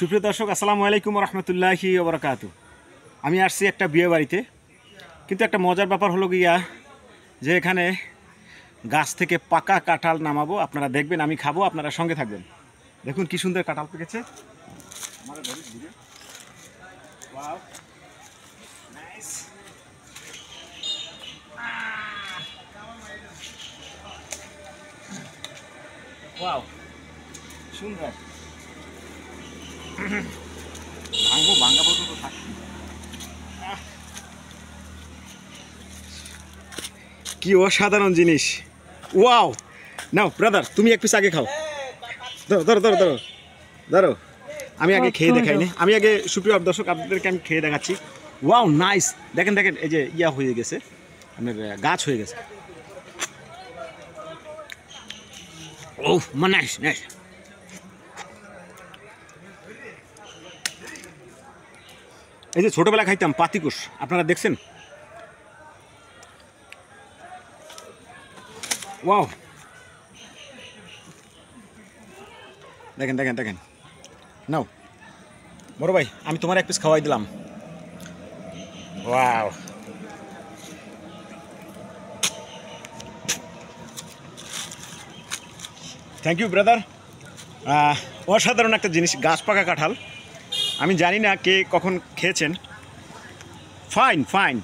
সুপ্রিয় দর্শক, আসসালামু আলাইকুম রহমতুল্লাহি ওয়া বারাকাতুহু। আমি আসছি একটা বিয়ে বাড়িতে, কিন্তু একটা মজার ব্যাপার হলো গিয়া যে এখানে গাছ থেকে পাকা কাঁঠাল নামাবো। আপনারা দেখবেন, আমি খাবো, আপনারা সঙ্গে থাকবেন। দেখুন কি সুন্দর কাঁঠাল পেকেছে। Wow. Nice. Wow. সুন্দর। ভাঙবো, ভাঙা পর্যন্ত থাকছি। কি অসাধারণ জিনিস। ওয়াও, নাও ব্রাদার, তুমি এক পিস আগে খাও। ধরো ধরো ধরো ধরো ধরো, আমি আগে খেয়ে দেখাই না। আমি আগে, সুপ্রিয় দর্শক, আপনাদেরকে আমি খেয়ে দেখাচ্ছি। Wow, nice. দেখেন দেখেন, এই যে ইয়া হয়ে গেছে, আপনার গাছ হয়ে গেছে। ও নাইস নাইস। এই যে ছোটবেলা খাইতাম পাতিকুশ, আপনারা দেখছেন? ওয়াও, দেখেন দেখেন দেখেন। নাও বড় ভাই, আমি তোমার এক পিস খাওয়াই দিলাম। Wow, thank you brother. অসাধারণ একটা জিনিস, গাছ পাকা কাঁঠাল। আমি জানি না কে কখন খেয়েছেন। Fine fine.